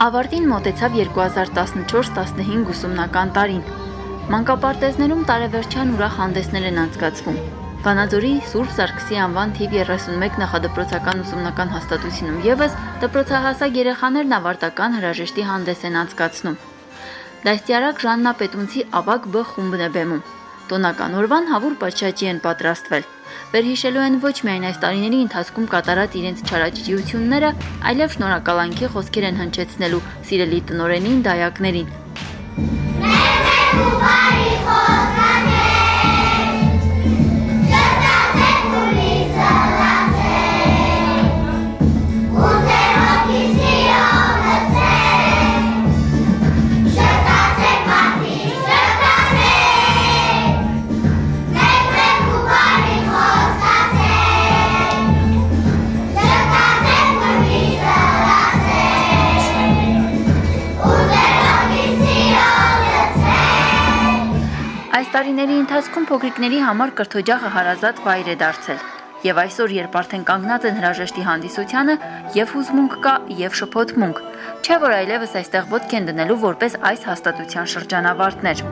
Ավարտին մոտեցավ 2014-15 ուսումնական տարին։ Մանկապարտեզներում տարեվերջյան ուրախ հանդեսներ են անցկացվում։ Վանաձորի Սուրբ Սարգսի անվան թիվ 31 նախադպրոցական ուսումնական հաստատությունում ևս դպրոցահասակ երեխաներն ավարտական հրաժեշտի հանդես են անցկացնում։ Դաստիարակ Ժաննա Պետունցի ավագ Բ խումբն է բեմում։ Տոնական օրվան հավուր պատշաճի են պատրաստվել։ Վերհիշելու են ոչ միայն այս տարիների ընթացքում կատարած իրենց չարաճճիությունները, այլև շնորհակալանքի խոսքեր են հնչեցնելու սիրելի տնօրենին, դայակներին։ Այս տարիների ընթացքում փոքրիկների համար կրթօջախը հարազատ վայր է դարձել։ Եվ այսօր, երբ արդեն կանգնած են հրաժեշտի հանդիսությանը, եւ հուզմունք կա, եւ շփոթմունք, չէ՞ որ այլևս այստեղ ոտք են դնելու որպես այս հաստատության շրջանավարտներ։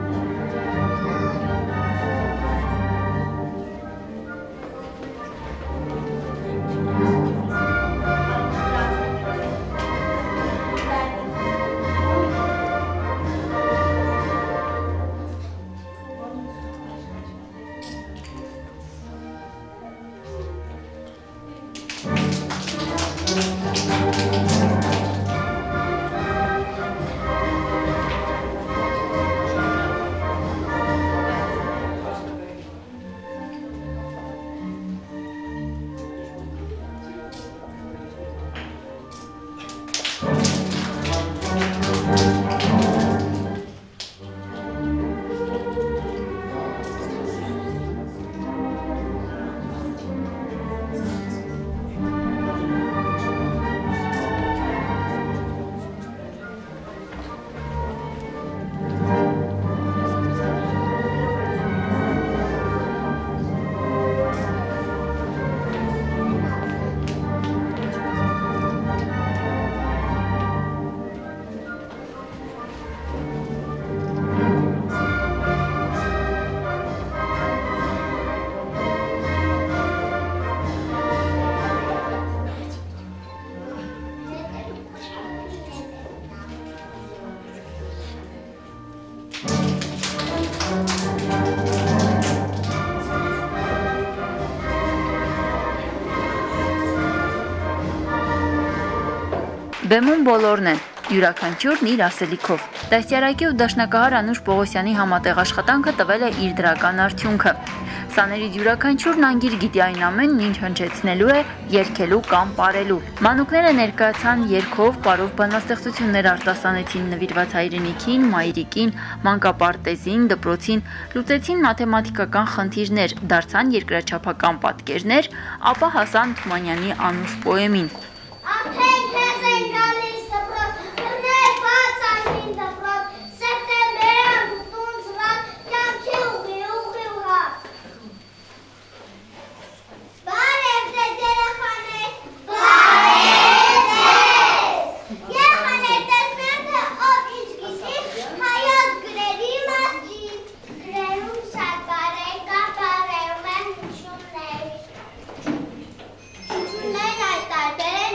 Բեմում բոլորն են, յուրաքանչյուրն իր ասելիքով։ Դաստիարակի ու դաշնակահար Անուշ Պողոսյանի համատեղ աշխատանքը տվել է իր դրական արդյունքը։ Սաներից յուրաքանչյուրն անգիր գիտի այն ամենն, ինչ հնչեցնելու է, երգելու կամ պարելու։ Մանուկները ներկայացան երգով, պարով բանաստեղծություններ արտասանեցին նվիրված հայրենիքին, մայրիկին, մանկապարտեզին, դպրոցին, լուծեցին մաթեմատիկական խնդիրներ, դարձան երկրաչափական պատկերներ, ապա հասան Թումանյանի Անուշ պոեմին։ Տարբեր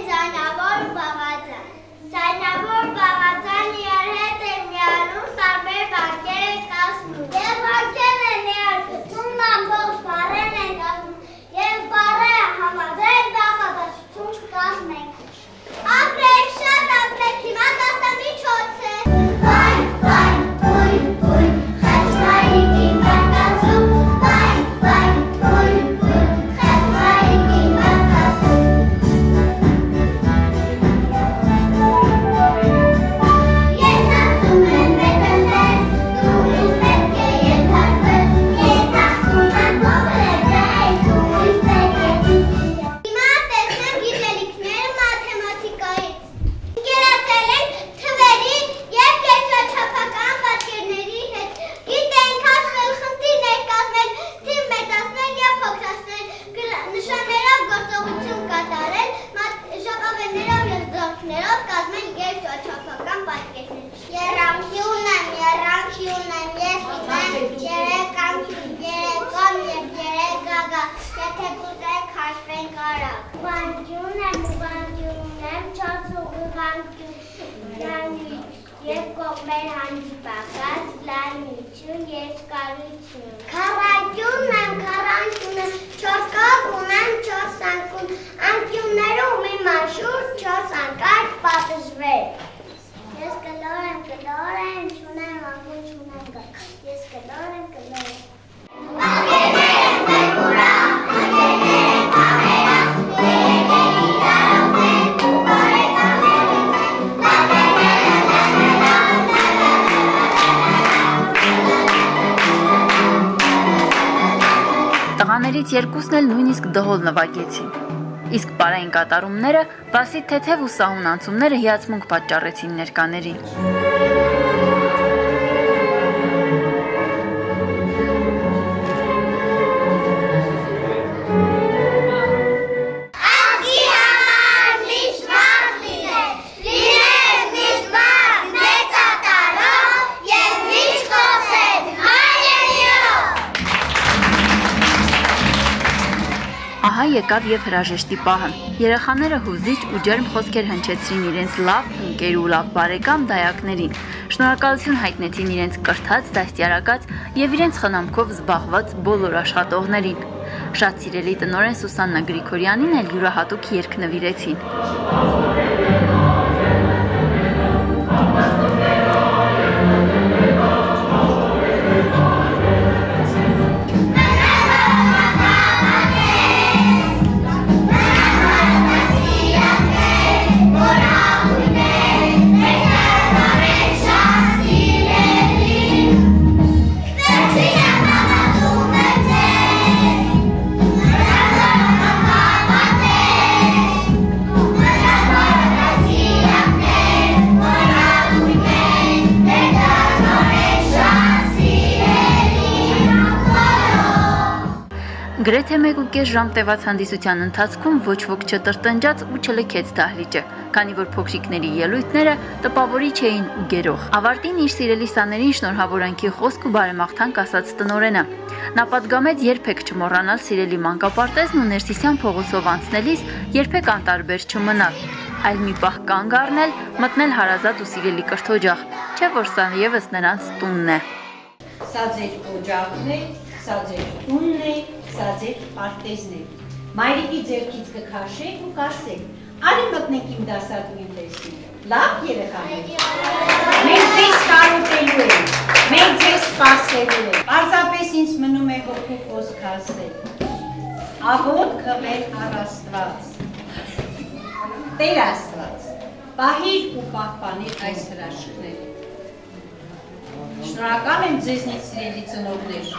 ուղղանկյուն եմ, չորս ուղղանկյուն և կողմեր հանդիպակաց, լայնություն, երկարություն։ Քառանկյուն եմ, չորս կողմ ունեմ, չորս անկյուն, անկյուններում մի մաշուր, չորս անկարգ պատժվել։ Ես կլոր եմ, չունեմ անկյուն, չունեմ գք, ես կլոր եմ։ Անկերներ եմ մեր ուրա, անկերներ եմ ամերա, եկել իրարով ենք ու բարեց Տղաներից երկուսն էլ նույնիսկ դհոլ նվագեցին։ Իսկ պարային կատարումները, բացի թեթև ու սահուն անցումները հիացմունք պատճառեցին ներկաներին։ Ահա եկավ եւ հրաժեշտի պահը։ Երեխաները հուզիչ ու ջերմ խոսքեր հնչեցրին իրենց լավ ընկեր ու լավ բարեկամ դայակներին։ Շնորհակալություն հայտնեցին իրենց կրթած, դաստիարակած եւ իրենց խնամքով զբաղված բոլոր աշխատողներին։ Շատ սիրելի տնօրեն Սուսաննա Գրիգորյանին էլ յուրահատուկ երգ նվիրեցին։ Գրեթե 1.5 ժամ տևած հանդիսության ընթացքում ոչ ոք չտրտնջաց ու չլքեց դահլիճը, քանի որ փոքրիկների ելույթները տպավորիչ էին ու գերող։ Ավարտին իր սիրելի սաներին շնորհավորանքի խոսք ու բարեմաղթանք ասաց տնօրենը։ Նա պատգամեց երբեք չմոռանալ սիրելի մանկապարտեզն ու Ներսիսյան փողոցով անցնելիս երբեք անտարբեր չմնալ, այլ մի պահ կանգ առնել, մտնել հարազատ ու սիրելի կրթօջախ, չէ՞ որ սա ևս նրանց տունն է։ Սա ձեր օջախն է, սա ձեր տունն է, սա ձեր պարտեզն է։ Մայրիկի ձեռքից կքաշեք ու կասեք. արի մտնենք իմ դասատուին տեսնենք։ Լավ երեխաներ։ Մենք ձեզ կարոտելու ենք, մենք ձեզ սպասելու ենք։ Պարզապես ինձ մնում է հոգու խոսք ասել։ Աղոտ քվել առ Աստված։ Տեր Աստված, պահիր ու պահպանիր այս հրաշքները։ Շնորհակալ եմ ձեզնից սիրելի ծնողներ,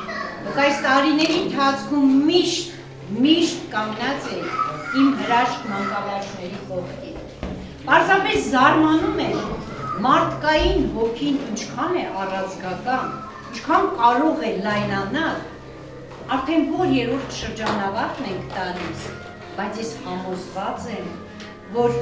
դուք այս տարիների ընթացքում միշտ կանգնած եք իմ հրաշք մանկավարժների կողքին։ Պարզապես զարմանում եմ, մարդկային հոգին ինչքան է առազգական, ինչքան կարող է լայնանալ, արդեն որ երրորդ շրջանավարտն ենք տալիս, բայց ես համոզված եմ, որ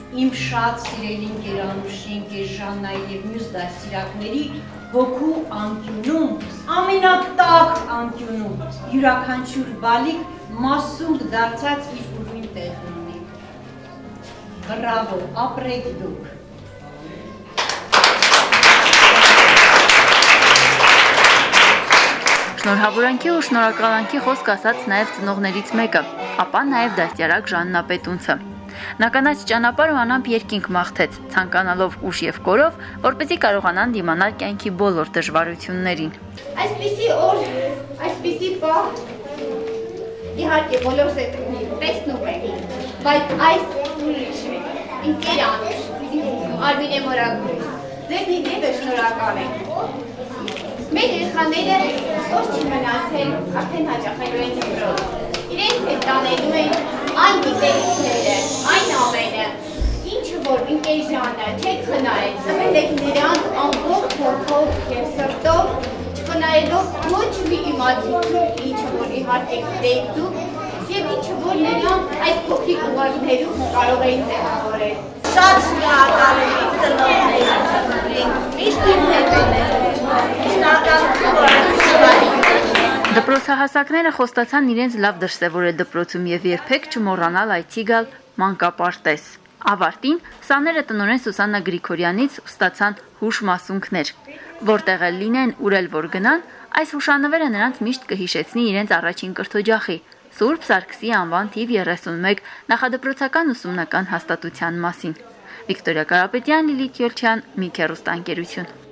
իմ շատ սիրելի ընկերանուշի, ընկեր Ժաննայի և մյուս դաստիարակների հոգու անկյունում, ամենատակ անկյունում, յուրաքանչյուր բալիկ մասունք դարձած իր ուրույն տեղն ունի։ Բրավո, ապրեք դուք։ Շնորհավորանքի ու շնորհակալանքի խոսք ասաց նաև ծնողներից մեկը, ապա նաև դաստիարակ Ժաննա Պետունցը։ Նա կանաչ ճանապարհ ու անամպ երկինք մաղթեց, ցանկանալով ուժ եւ կորով, որպեսզի կարողանան դիմանալ կյանքի բոլոր դժվարություններին։ Այսպիսի օր, այսպիսի պահ, իհարկե բոլորս է տեսնում ենք, բայց այս ուրիշ է, ընկերանուշ, Արմինե Մորագուրի, ձեզնից հետը շնորհակալ ենք։ Մեր երեխաները ոչ չի մնացել արդեն հաճախելու են դպրոց, իրենց հետ տանելու են այն գիտելիքները, այն ամենը, ինչը որ ընկեր Ժաննա չեք խնայել, տվել եք նրանց ամբողջ հոգով և սրտով, չխնայելով ոչ մի իմացություն, ինչը որ իհարկե գիտեք դուք, և ինչը որ նրանք այդ փոքրիկ ուղարկներում կարող էին տեղավորել։ Շատ շնորհակալ եմ իմ ծնողներին, միշտ իմ հետ են, շնորհակալություն, որ Մրցահասակները խոստացան իրենց լավ դրսևորել դպրոցում եւ երբեք չմոռանալ այցի գալ մանկապարտեզ։ Ավարտին սաները տնօրեն Սուսաննա Գրիգորյանից ստացան հուշ մասունքներ, որտեղ էլ լինեն ուր էլ որ գնան, այս հուշանվերը նրանց միշտ կհիշեցնի իրենց առաջին կրթօջախի Սուրբ Սարգսի անվան թիվ 31 նախադպրոցական ուսումնական հաստատության մասին։ Վիկտորիա Կարապետյան, Լիլիթ Յոլչյան, Միք հեռուստաընկերություն։